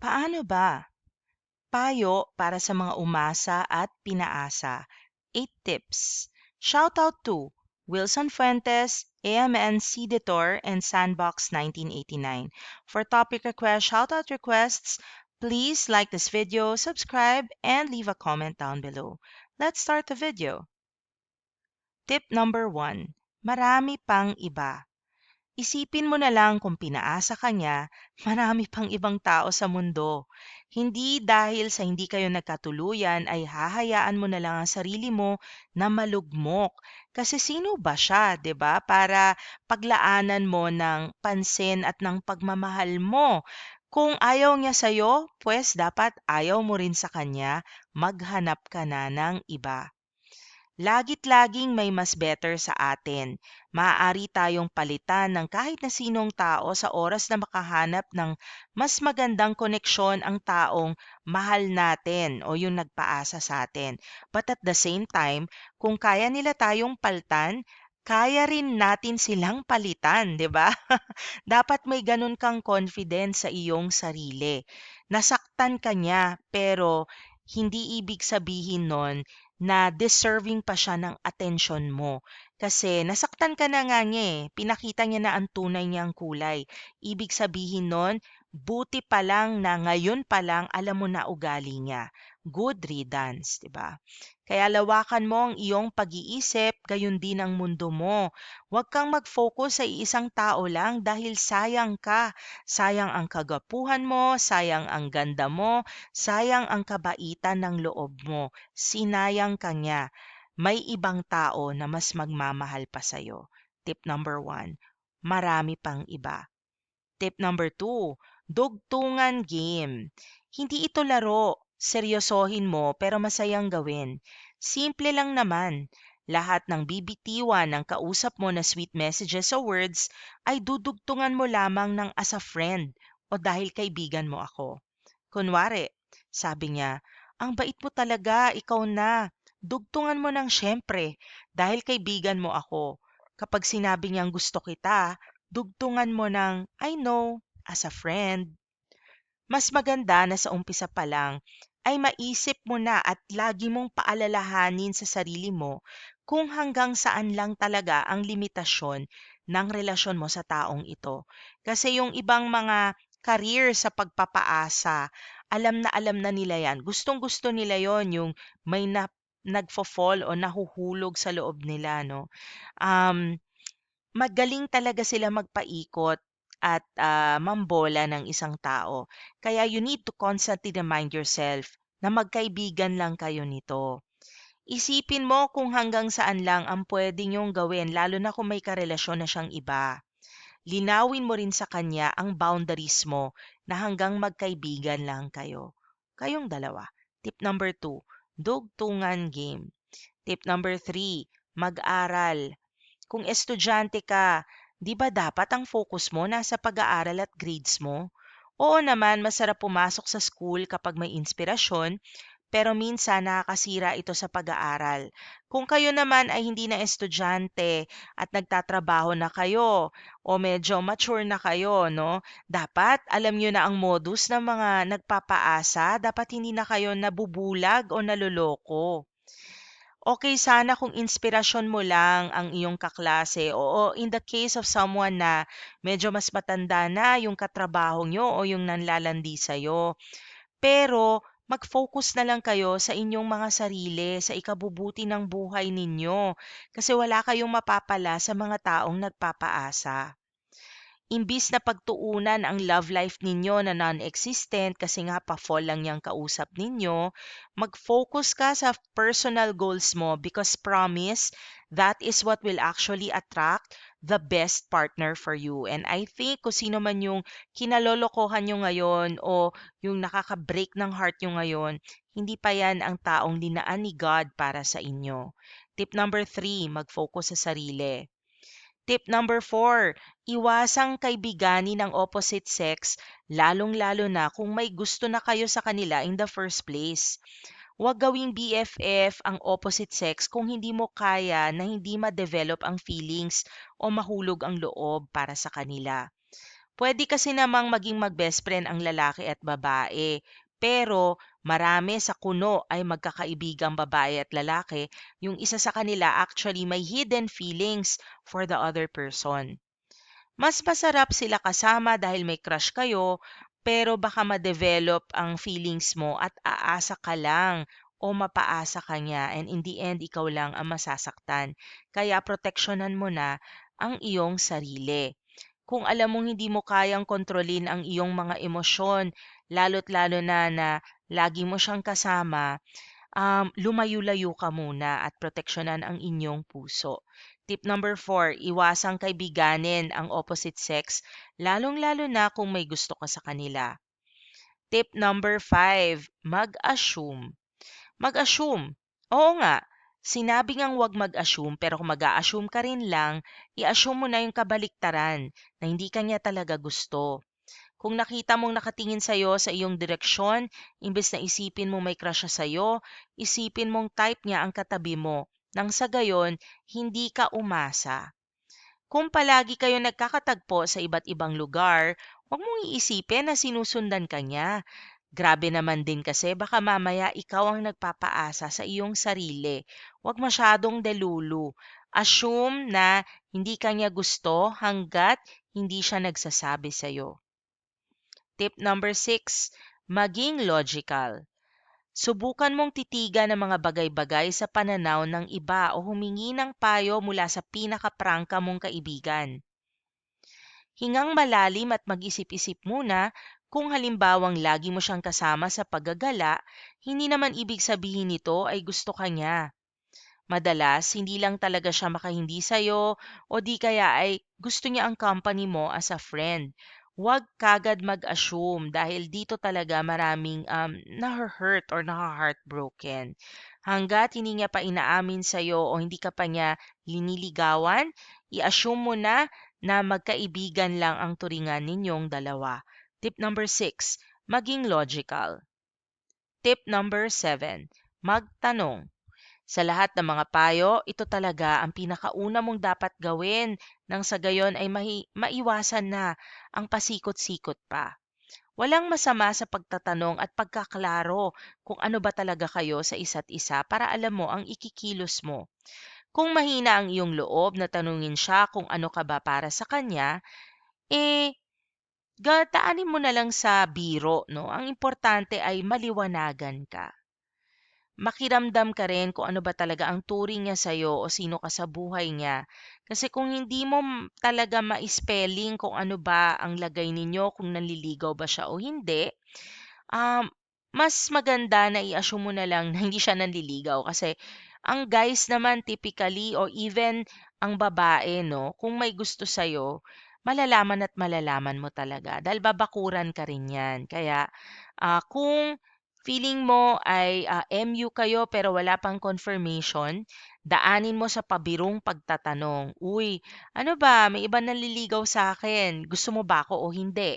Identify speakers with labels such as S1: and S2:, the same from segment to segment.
S1: Paano ba? Payo para sa mga umasa at pinaasa. 8 tips. Shoutout to Wilson Fuentes, AMN Ceditor, and Sandbox 1989. For topic requests, shoutout requests, please like this video, subscribe, and leave a comment down below. Let's start the video. Tip number 1. Marami pang iba. Isipin mo na lang kung pinaasa ka niya, marami pang ibang tao sa mundo. Hindi dahil sa hindi kayo nagkatuluyan ay hahayaan mo na lang ang sarili mo na malugmok. Kasi sino ba siya, 'di ba? Para paglaanan mo ng pansin at ng pagmamahal mo. Kung ayaw niya sa'yo, pues dapat ayaw mo rin sa kanya, maghanap ka na ng iba. Lagit laging may mas better sa atin. Maaari tayong palitan ng kahit na sinong tao sa oras na makahanap ng mas magandang koneksyon ang taong mahal natin o yung nagpaasa sa atin. But at the same time, kung kaya nila tayong palitan, kaya rin natin silang palitan, 'di ba? Dapat may ganun kang confidence sa iyong sarili. Nasaktan ka niya, pero hindi ibig sabihin nun na deserving pa siya ng atensyon mo. Kasi nasaktan ka na nga niya eh. Pinakita niya na ang tunay niyang kulay. Ibig sabihin nun, buti pa lang na ngayon pa lang alam mo na ugali niya. Good riddance, di ba? Kaya lawakan mo ang iyong pag-iisip, gayon din ang mundo mo. Huwag kang mag-focus sa iisang tao lang dahil sayang ka. Sayang ang kagapuhan mo, sayang ang ganda mo, sayang ang kabaitan ng loob mo. Sinayang ka niya. May ibang tao na mas magmamahal pa sa'yo. Tip number 1, marami pang iba. Tip number 2, dugtungan game. Hindi ito laro. Seryosohin mo pero masayang gawin. Simple lang naman. Lahat ng bibitiwan ng kausap mo na sweet messages o words ay dudugtungan mo lamang ng as a friend o dahil kaibigan mo ako. Kunwari, sabi niya, ang bait mo talaga, ikaw na. Dugtungan mo ng siyempre dahil kaibigan mo ako. Kapag sinabi niyang gusto kita, dugtungan mo ng I know, as a friend. Mas maganda na sa umpisa pa lang ay maisip mo na at lagi mong paalalahanin sa sarili mo kung hanggang saan lang talaga ang limitasyon ng relasyon mo sa taong ito. Kasi yung ibang mga career sa pagpapaasa, alam na nila yan. Gustong-gusto nila yon yung may nagfo-fall o nahuhulog sa loob nila, no? Um, Magaling talaga sila magpaikot at mambola ng isang tao. Kaya you need to constantly remind yourself na magkaibigan lang kayo nito. Isipin mo kung hanggang saan lang ang pwede niyong gawin lalo na kung may karelasyon na siyang iba. Linawin mo rin sa kanya ang boundaries mo na hanggang magkaibigan lang kayo. Kayong dalawa. Tip number 2, dugtungan game. Tip number 3, mag-aral. Kung estudyante ka, 'di ba dapat ang focus mo nasa pag-aaral at grades mo? Oo naman, masarap pumasok sa school kapag may inspirasyon, pero minsan nakakasira ito sa pag-aaral. Kung kayo naman ay hindi na estudyante at nagtatrabaho na kayo o medyo mature na kayo, no? Dapat alam nyo na ang modus ng mga nagpapaasa, dapat hindi na kayo nabubulag o naloloko. Okay sana kung inspirasyon mo lang ang iyong kaklase. Oo, in the case of someone na medyo mas matanda na yung katrabaho nyo o yung nanlalandi sa'yo. Pero mag-focus na lang kayo sa inyong mga sarili, sa ikabubuti ng buhay ninyo. Kasi wala kayong mapapala sa mga taong nagpapaasa. Imbis na pagtuunan ang love life ninyo na non-existent kasi nga pa-fall lang yung kausap ninyo, mag-focus ka sa personal goals mo because promise, that is what will actually attract the best partner for you. And I think kung sino man yung kinalolokohan nyo ngayon o yung nakaka-break ng heart nyo ngayon, hindi pa yan ang taong linaan ni God para sa inyo. Tip number 3, mag-focus sa sarili. Tip number 4, iwasang kaibiganin ng opposite sex, lalong-lalo na kung may gusto na kayo sa kanila in the first place. Huwag gawing BFF ang opposite sex kung hindi mo kaya na hindi ma-develop ang feelings o mahulog ang loob para sa kanila. Pwede kasi namang maging mag-best friend ang lalaki at babae. Pero marami sa kuno ay magkakaibigang babae at lalaki, yung isa sa kanila actually may hidden feelings for the other person. Mas masarap sila kasama dahil may crush kayo, pero baka ma-develop ang feelings mo at aasa ka lang o mapaasa ka niya and in the end, ikaw lang ang masasaktan. Kaya proteksyonan mo na ang iyong sarili. Kung alam mong hindi mo kayang kontrolin ang iyong mga emosyon, lalo't-lalo na lagi mo siyang kasama, lumayo-layo ka muna at proteksyonan ang inyong puso. Tip number 4, iwasang kaibiganin ang opposite sex, lalong-lalo na kung may gusto ka sa kanila. Tip number 5, mag-assume. Mag-assume. Oo nga, sinabi ngang huwag mag-assume pero kung mag-a-assume ka rin lang, i-assume mo na yung kabaliktaran na hindi kanya talaga gusto. Kung nakita mong nakatingin sa'yo sa iyong direksyon, imbes na isipin mong may crush siya sa'yo, isipin mong type niya ang katabi mo. Nang sa gayon, hindi ka umasa. Kung palagi kayo nagkakatagpo sa iba't ibang lugar, huwag mong iisipin na sinusundan ka niya. Grabe naman din kasi baka mamaya ikaw ang nagpapaasa sa iyong sarili. Huwag masyadong delulu. Assume na hindi kanya gusto hanggat hindi siya nagsasabi sa'yo. Tip number 6, maging logical. Subukan mong titigan ng mga bagay-bagay sa pananaw ng iba o humingi ng payo mula sa pinakaprangka mong kaibigan. Hingang malalim at mag-isip-isip muna. Kung halimbawang lagi mo siyang kasama sa paggagala, hindi naman ibig sabihin nito ay gusto ka niya. Madalas, hindi lang talaga siya makahindi sa'yo o di kaya ay gusto niya ang company mo as a friend. Huwag kagad mag-assume dahil dito talaga maraming na-hurt or naka-heartbroken. Hanggat hindi niya pa inaamin sa'yo o hindi ka pa niya liniligawan, i-assume mo na magkaibigan lang ang turingan ninyong dalawa. Tip number 6, maging logical. Tip number 7, magtanong. Sa lahat ng mga payo, ito talaga ang pinakauna mong dapat gawin nang sa gayon ay maiwasan na ang pasikot-sikot pa. Walang masama sa pagtatanong at pagkaklaro kung ano ba talaga kayo sa isa't isa para alam mo ang ikikilos mo. Kung mahina ang iyong loob na tanungin siya kung ano ka ba para sa kanya, eh, daanin mo na lang sa biro, no? Ang importante ay maliwanagan ka. Makiramdam ka rin kung ano ba talaga ang turing niya sa'yo o sino ka sa buhay niya. Kasi kung hindi mo talaga ma-spelling kung ano ba ang lagay ninyo, kung nanliligaw ba siya o hindi, um, mas maganda na i-assume mo na lang na hindi siya nanliligaw. Kasi ang guys naman typically o even ang babae, no, kung may gusto sa'yo, malalaman at malalaman mo talaga dahil babakuran ka rin yan. Kaya kung feeling mo ay MU kayo pero wala pang confirmation, daanin mo sa pabirong pagtatanong. Uy, ano ba? May iba nanliligaw sa akin. Gusto mo ba ako o hindi?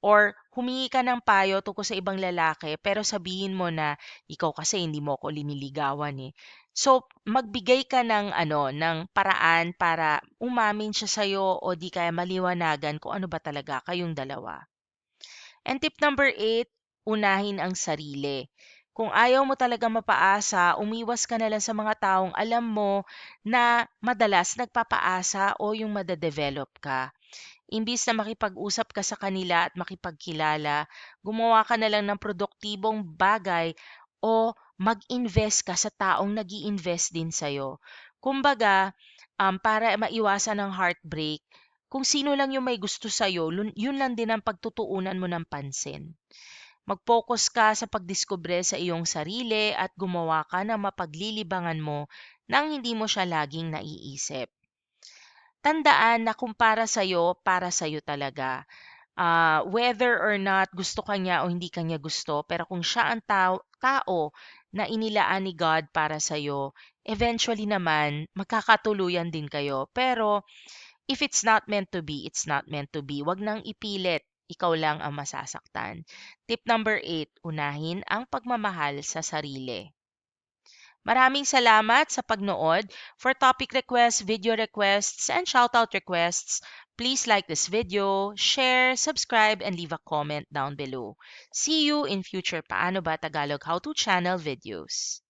S1: Or humingi ka ng payo tungkol sa ibang lalaki pero sabihin mo na ikaw kasi hindi mo ako liniligawan eh. So, magbigay ka ng ng paraan para umamin siya sa o di kaya maliwanagan kung ano ba talaga kayong dalawa. And tip number 8, unahin ang sarili. Kung ayaw mo talaga mapaasa, umiwas ka na lang sa mga taong alam mo na madalas nagpapaasa o yung madadevelop ka. Imbis na makipag-usap ka sa kanila at makipagkilala, gumawa ka na lang ng produktibong bagay o mag-invest ka sa taong nag invest din sa'yo. Kumbaga, para maiwasan ng heartbreak, kung sino lang yung may gusto sa'yo, yun lang din ang pagtutuunan mo ng pansin. Mag-focus ka sa pagdiskubre sa iyong sarili at gumawa ka ng mapaglilibangan mo nang hindi mo siya laging naiisip. Tandaan na kung para sa'yo talaga. Whether or not gusto ka niya o hindi ka niya gusto, pero kung siya ang tao na inilaan ni God para sa'yo, eventually naman, magkakatuluyan din kayo. Pero if it's not meant to be, it's not meant to be. Wag nang ipilit. Ikaw lang ang masasaktan. Tip number 8, unahin ang pagmamahal sa sarili. Maraming salamat sa pagnood. For topic requests, video requests, and shoutout requests, Please like this video, share, subscribe, and leave a comment down below. See you in future Paano Ba Tagalog How to Channel videos.